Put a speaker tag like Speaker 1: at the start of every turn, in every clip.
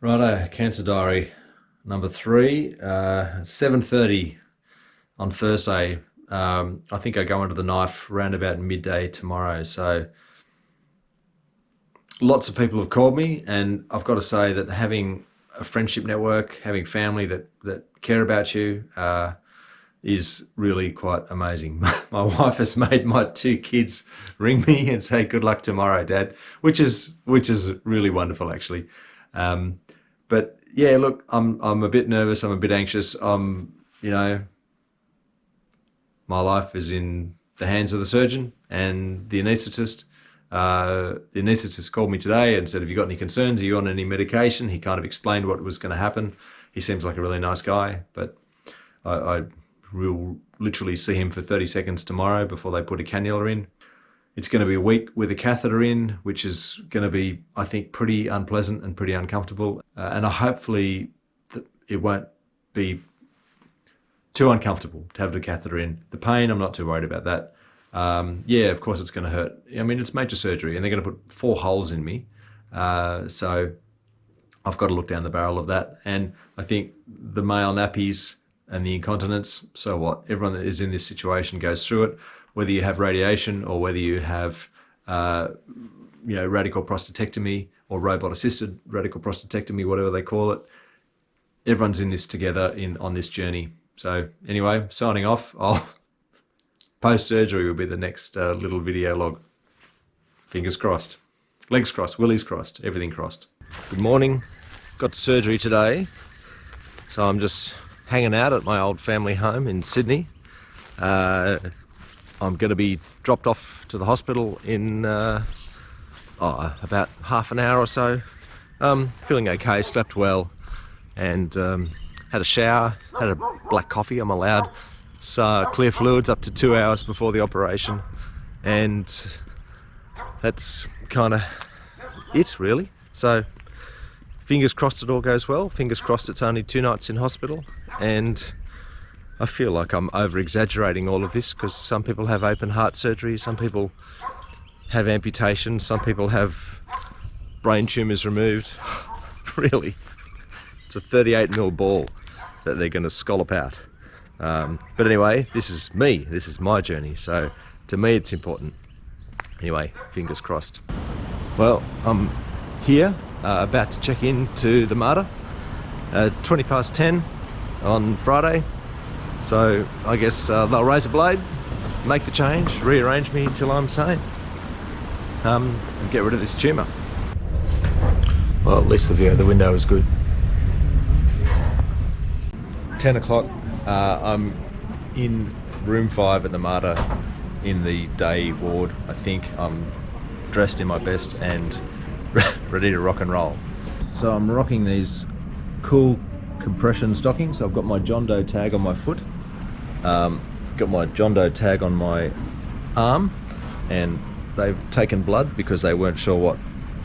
Speaker 1: Righto, Cancer Diary number 3, 7:30 on Thursday. I think I go into the knife around about midday tomorrow. So lots of people have called me, and I've got to say that having a friendship network, having family that care about you, is really quite amazing. My wife has made my 2 kids ring me and say good luck tomorrow, Dad, which is really wonderful actually. But yeah, look, I'm a bit nervous. I'm a bit anxious. You know, my life is in the hands of the surgeon and the anaesthetist. The anaesthetist called me today and said, "Have you got any concerns? Are you on any medication?" He kind of explained what was going to happen. He seems like a really nice guy, but I will literally see him for 30 seconds tomorrow before they put a cannula in. It's going to be a week with a catheter in, which is going to be, I think, pretty unpleasant and pretty uncomfortable. And hopefully it won't be too uncomfortable to have the catheter in. The pain, I'm not too worried about that. Yeah, of course it's going to hurt. I mean, it's major surgery and they're going to put 4 holes in me. So I've got to look down the barrel of that. And I think the male nappies and the incontinence, so what? Everyone that is in this situation goes through it, whether you have radiation or whether you have radical prostatectomy or robot-assisted radical prostatectomy, whatever they call it. Everyone's in this together on this journey. So anyway, signing off. Post-surgery will be the next little video log. Fingers crossed. Legs crossed, willies crossed, everything crossed. Good morning. Got surgery today. So I'm just hanging out at my old family home in Sydney. I'm going to be dropped off to the hospital in about half an hour or so. Feeling okay, slept well, and had a shower, had a black coffee. I'm allowed clear fluids up to 2 hours before the operation, and that's kind of it really. So fingers crossed it all goes well. Fingers crossed it's only 2 nights in hospital. And I feel like I'm over-exaggerating all of this because some people have open heart surgery, some people have amputation, some people have brain tumours removed. Really, it's a 38mm ball that they're going to scallop out. But anyway, this is me, this is my journey, so to me it's important. Anyway, fingers crossed. Well, I'm here, about to check in to the MARTA. It's 10:20 on Friday, so I guess they'll raise a blade, make the change, rearrange me until I'm sane, and get rid of this tumour. Well, at least the view of the window is good. 10 o'clock, I'm in room 5 at the MARTA in the day ward. I think I'm dressed in my best and ready to rock and roll. So I'm rocking these cool compression stockings. I've got my John Doe tag on my foot, got my John Doe tag on my arm, and they've taken blood because they weren't sure what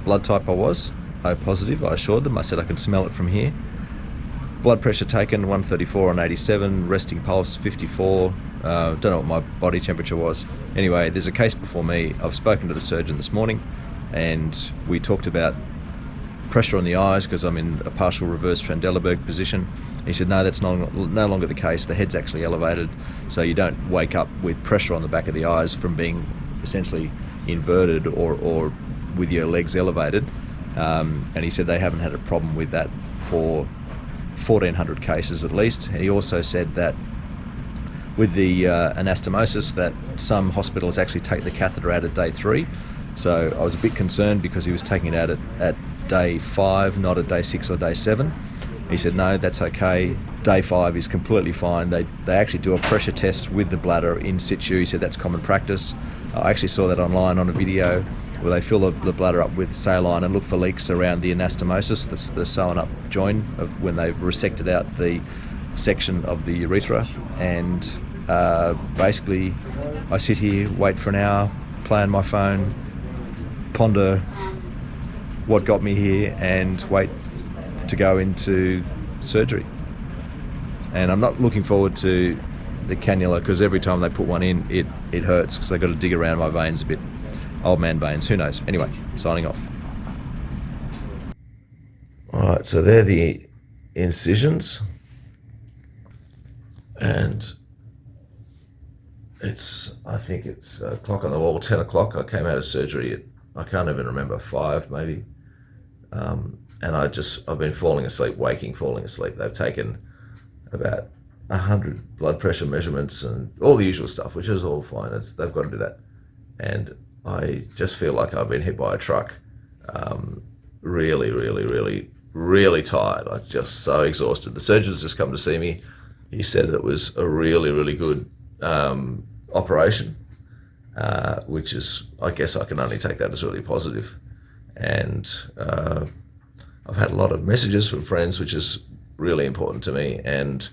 Speaker 1: blood type I was. O positive, I assured them. I said I can smell it from here. Blood pressure taken 134 on 87, resting pulse 54. Don't know what my body temperature was. Anyway, there's a case before me. I've spoken to the surgeon this morning and we talked about pressure on the eyes because I'm in a partial reverse Trendelenburg position. He said no, that's no longer the case. The head's actually elevated, so you don't wake up with pressure on the back of the eyes from being essentially inverted or with your legs elevated. And he said they haven't had a problem with that for 1,400 cases at least. He also said that with the anastomosis that some hospitals actually take the catheter out at day 3. So I was a bit concerned because he was taking it out at day 5, not at day 6 or day 7. He said no, that's okay. Day 5 is completely fine. They actually do a pressure test with the bladder in situ. He said that's common practice. I actually saw that online on a video where they fill the bladder up with saline and look for leaks around the anastomosis, the sewn up joint of when they've resected out the section of the urethra. And basically I sit here, wait for an hour, play on my phone, ponder what got me here and wait to go into surgery. And I'm not looking forward to the cannula because every time they put one in it hurts because they've got to dig around my veins a bit. Old man veins, who knows. Anyway, signing off.
Speaker 2: Right, so they're the incisions, and I think it's clock on the wall, 10 o'clock. I came out of surgery at, I can't even remember, 5 maybe. And I've been falling asleep, falling asleep. They've taken about 100 blood pressure measurements and all the usual stuff, which is all fine. They've got to do that. And I just feel like I've been hit by a truck. Really, really, really, really tired. I'm just so exhausted. The surgeon's just come to see me. He said that it was a really, really good operation, which is, I guess I can only take that as really positive. And I've had a lot of messages from friends, which is really important to me, and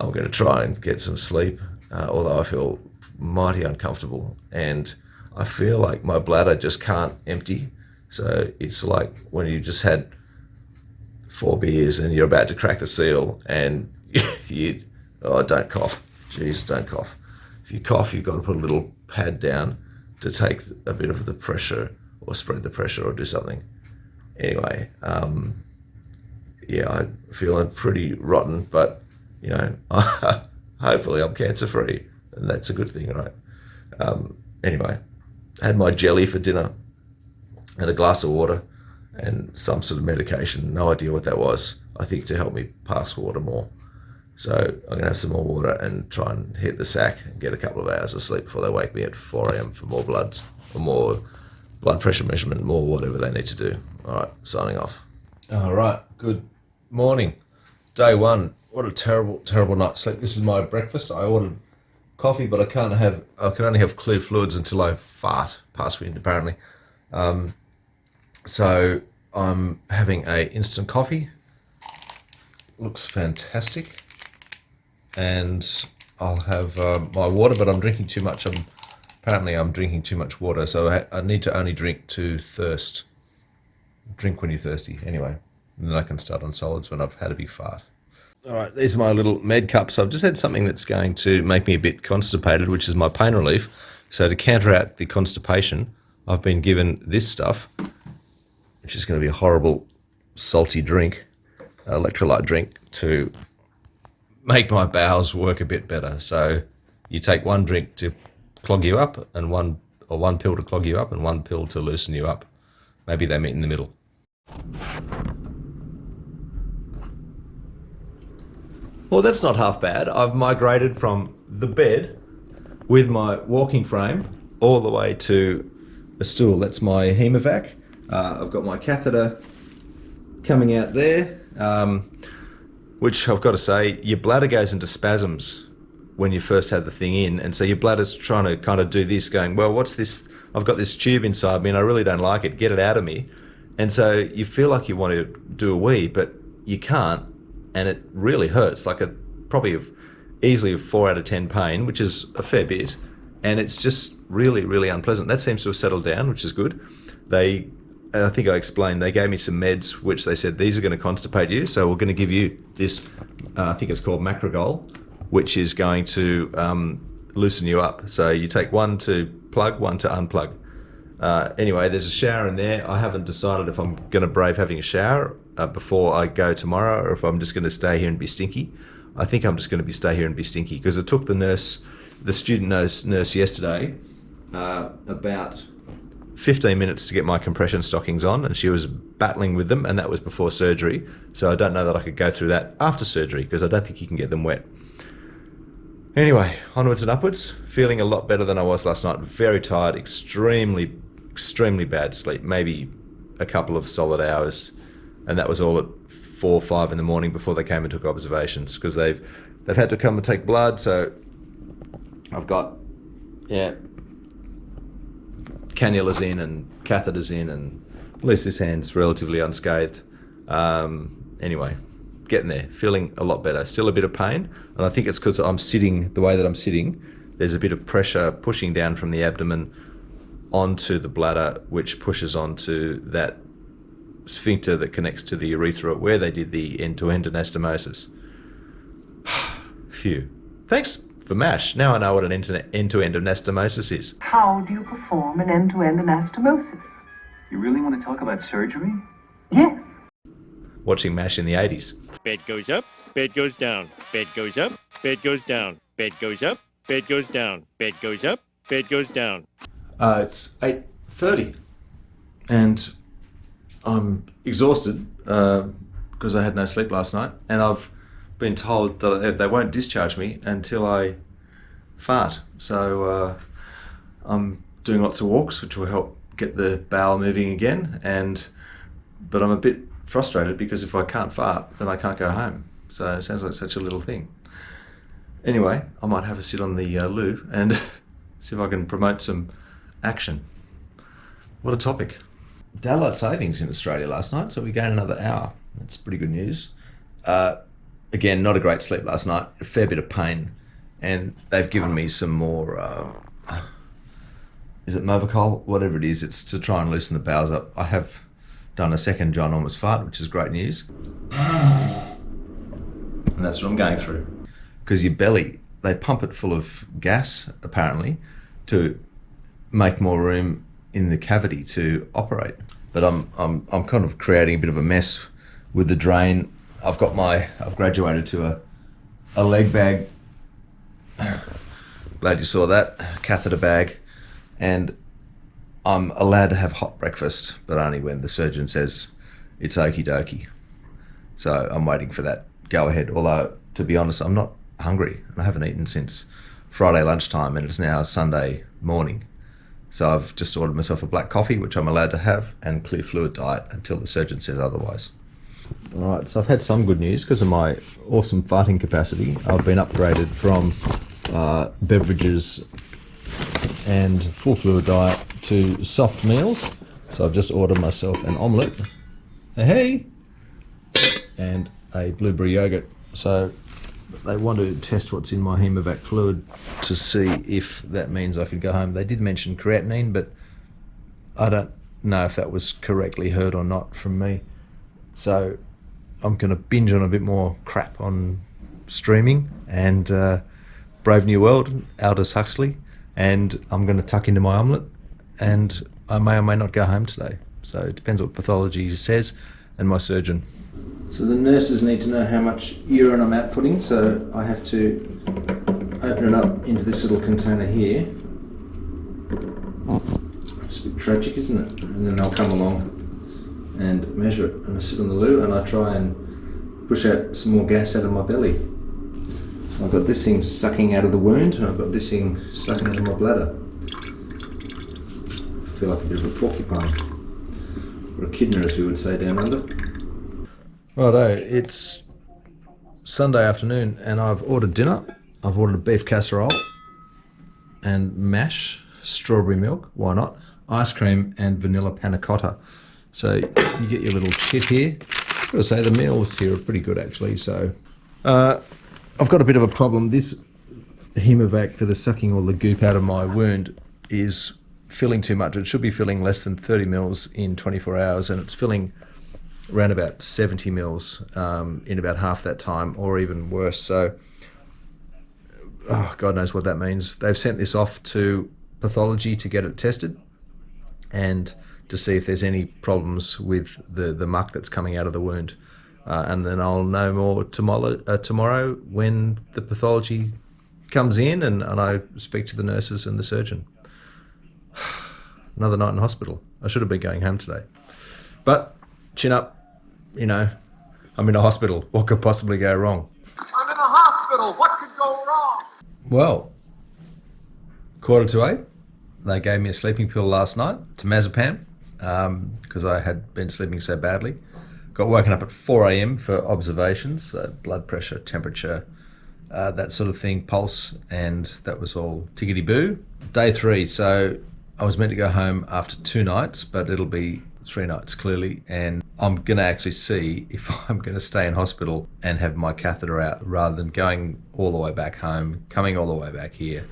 Speaker 2: I'm going to try and get some sleep, although I feel mighty uncomfortable, and I feel like my bladder just can't empty. So it's like when you just had 4 beers and you're about to crack the seal, and don't cough. Jeez, don't cough. If you cough, you've got to put a little pad down to take a bit of the pressure or spread the pressure or do something. Anyway, I feel I'm pretty rotten, but, hopefully I'm cancer-free, and that's a good thing, right? Anyway, I had my jelly for dinner and a glass of water and some sort of medication. No idea what that was. I think to help me pass water more. So I'm going to have some more water and try and hit the sack and get a couple of hours of sleep before they wake me at 4 a.m. for more bloods, or more blood pressure measurement, more whatever they need to do. All right, signing off. All right, good morning. Day 1. What a terrible, terrible night's sleep. This is my breakfast. I ordered coffee, but I can only have clear fluids until I fart past wind, apparently. So I'm having a instant coffee. Looks fantastic. And I'll have my water, but I'm drinking too much. Apparently I'm drinking too much water, so I need to only drink to thirst. Drink when you're thirsty, anyway. And then I can start on solids when I've had a big fart. All right, these are my little med cups. I've just had something that's going to make me a bit constipated, which is my pain relief. So to counteract the constipation, I've been given this stuff, which is going to be a horrible salty drink, electrolyte drink, to make my bowels work a bit better. So you take one drink to clog you up, and one pill to clog you up, and one pill to loosen you up. Maybe they meet in the middle. Well, that's not half bad. I've migrated from the bed with my walking frame all the way to a stool. That's my hemovac. I've got my catheter coming out there, which I've got to say, your bladder goes into spasms when you first have the thing in, and so your bladder's trying to kind of do this, going, well, what's this? I've got this tube inside me and I really don't like it, get it out of me. And so you feel like you want to do a wee, but you can't, and it really hurts, like easily a 4 out of 10 pain, which is a fair bit, and it's just really, really unpleasant. That seems to have settled down, which is good. I think I explained, they gave me some meds, which they said, these are going to constipate you, so we're going to give you this, I think it's called Macrogol, which is going to loosen you up. So you take one to plug, one to unplug. Anyway, there's a shower in there. I haven't decided if I'm going to brave having a shower before I go tomorrow, or if I'm just going to stay here and be stinky. I think I'm just going to stay here and be stinky, because it took the student nurse yesterday about 15 minutes to get my compression stockings on, and she was battling with them, and that was before surgery. So I don't know that I could go through that after surgery, because I don't think you can get them wet. Anyway, onwards and upwards. Feeling a lot better than I was last night. Very tired, extremely, extremely bad sleep. Maybe a couple of solid hours, and that was all at 4 or 5 in the morning before they came and took observations, because they've had to come and take blood. So I've got cannulas in and catheters in, and at least this hand's relatively unscathed. Anyway, getting there, feeling a lot better. Still a bit of pain, and I think it's because I'm sitting the way that I'm sitting. There's a bit of pressure pushing down from the abdomen onto the bladder, which pushes onto that sphincter that connects to the urethra, where they did the end-to-end anastomosis. Phew. Thanks for MASH. Now I know what an end-to-end anastomosis is.
Speaker 3: How do you perform an end-to-end anastomosis?
Speaker 4: You really want to talk about surgery?
Speaker 3: Yes.
Speaker 2: watching MASH in the 80s.
Speaker 3: Bed goes up, bed goes down, bed goes up, bed goes down, bed goes up, bed goes down, bed goes up, bed goes down.
Speaker 2: It's 8:30 and I'm exhausted because I had no sleep last night, and I've been told that they won't discharge me until I fart. So I'm doing lots of walks, which will help get the bowel moving again, but I'm a bit frustrated because if I can't fart, then I can't go home. So it sounds like such a little thing. Anyway, I might have a sit on the loo and see if I can promote some action. What a topic. Daylight savings in Australia last night, so we gained another hour. That's pretty good news. Again, not a great sleep last night, a fair bit of pain, and they've given me some more, is it Movicol? Whatever it is, it's to try and loosen the bowels up. I have done a second ginormous fart, which is great news. And that's what I'm going through. Because your belly, they pump it full of gas, apparently, to make more room in the cavity to operate. But I'm kind of creating a bit of a mess with the drain. I've graduated to a leg bag. Glad you saw that, catheter bag. And I'm allowed to have hot breakfast, but only when the surgeon says it's okie dokie. So I'm waiting for that go ahead. Although, to be honest, I'm not hungry. I haven't eaten since Friday lunchtime, and it's now Sunday morning. So I've just ordered myself a black coffee, which I'm allowed to have, and clear fluid diet until the surgeon says otherwise. All right, so I've had some good news because of my awesome farting capacity. I've been upgraded from beverages and full fluid diet to soft meals. So I've just ordered myself an omelette, hey, and a blueberry yogurt. So they want to test what's in my hemovac fluid to see if that means I could go home. They did mention creatinine, but I don't know if that was correctly heard or not from me. So I'm going to binge on a bit more crap on streaming and Brave New World, Aldous Huxley, and I'm going to tuck into my omelette, and I may or may not go home today. So it depends what pathology says and my surgeon. So the nurses need to know how much urine I'm outputting, so I have to open it up into this little container here. It's a bit tragic, isn't it? And then they'll come along and measure it, and I sit on the loo and I try and push out some more gas out of my belly. So I've got this thing sucking out of the wound, and I've got this thing sucking out of my bladder. I feel like a bit of a porcupine, or a kidney as we would say down under. Righto, it's Sunday afternoon and I've ordered dinner. I've ordered a beef casserole and mash, strawberry milk, why not, ice cream and vanilla panna cotta. So you get your little chit here. I've got to say the meals here are pretty good actually. So I've got a bit of a problem. This hemovac that is sucking all the goop out of my wound is filling too much. It should be filling less than 30 mils in 24 hours, and it's filling around about 70 mils in about half that time, or even worse. So God knows what that means. They've sent this off to pathology to get it tested and to see if there's any problems with the muck that's coming out of the wound, and then I'll know more tomorrow when the pathology comes in and I speak to the nurses and the surgeon. Another night in hospital. I should have been going home today, but chin up, you know, I'm in a hospital. What could possibly go wrong?
Speaker 4: I'm in a hospital. What could go wrong?
Speaker 2: Well, 7:45, they gave me a sleeping pill last night, temazepam, because I had been sleeping so badly. Got woken up at 4 a.m. for observations, blood pressure, temperature, that sort of thing, pulse, and that was all tickety-boo. Day 3, so I was meant to go home after 2 nights, but it'll be 3 nights clearly, and I'm going to actually see if I'm going to stay in hospital and have my catheter out rather than going all the way back home, coming all the way back here,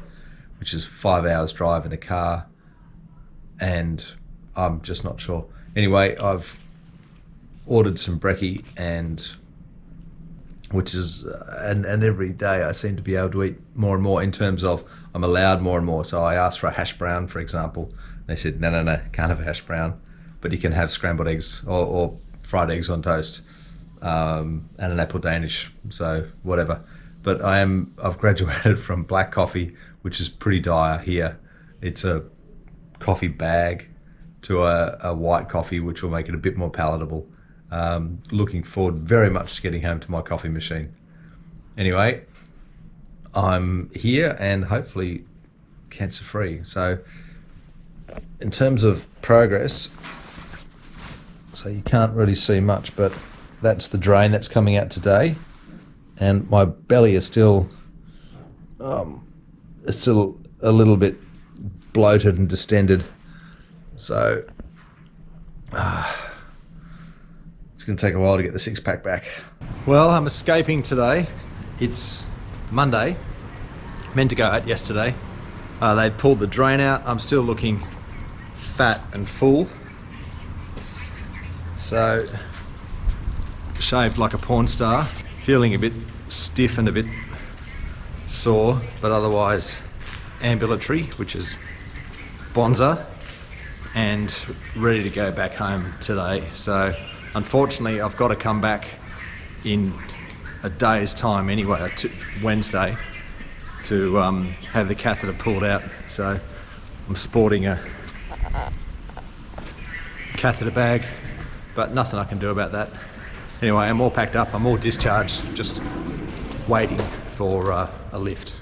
Speaker 2: which is 5 hours drive in a car, and I'm just not sure. Anyway, I've ordered some brekkie, and every day I seem to be able to eat more and more in terms of I'm allowed more and more. So I asked for a hash brown, for example. They said, no, can't have a hash brown, but you can have scrambled eggs or fried eggs on toast. and an apple Danish, so whatever. But I've graduated from black coffee, which is pretty dire here. It's a coffee bag, to a white coffee, which will make it a bit more palatable. Looking forward very much to getting home to my coffee machine. Anyway, I'm here and hopefully cancer free. So in terms of progress, so you can't really see much, but that's the drain that's coming out today, and my belly is still a little bit bloated and distended, so it's going to take a while to get the six-pack back. Well, I'm escaping today. It's Monday, meant to go out yesterday. They pulled the drain out. I'm still looking fat and full, so shaved like a porn star, feeling a bit stiff and a bit sore, but otherwise ambulatory, which is bonza, and ready to go back home today. So unfortunately I've got to come back in a day's time anyway, Wednesday, to have the catheter pulled out. So I'm sporting a catheter bag, but nothing I can do about that. Anyway, I'm all packed up, I'm all discharged, just waiting for a lift.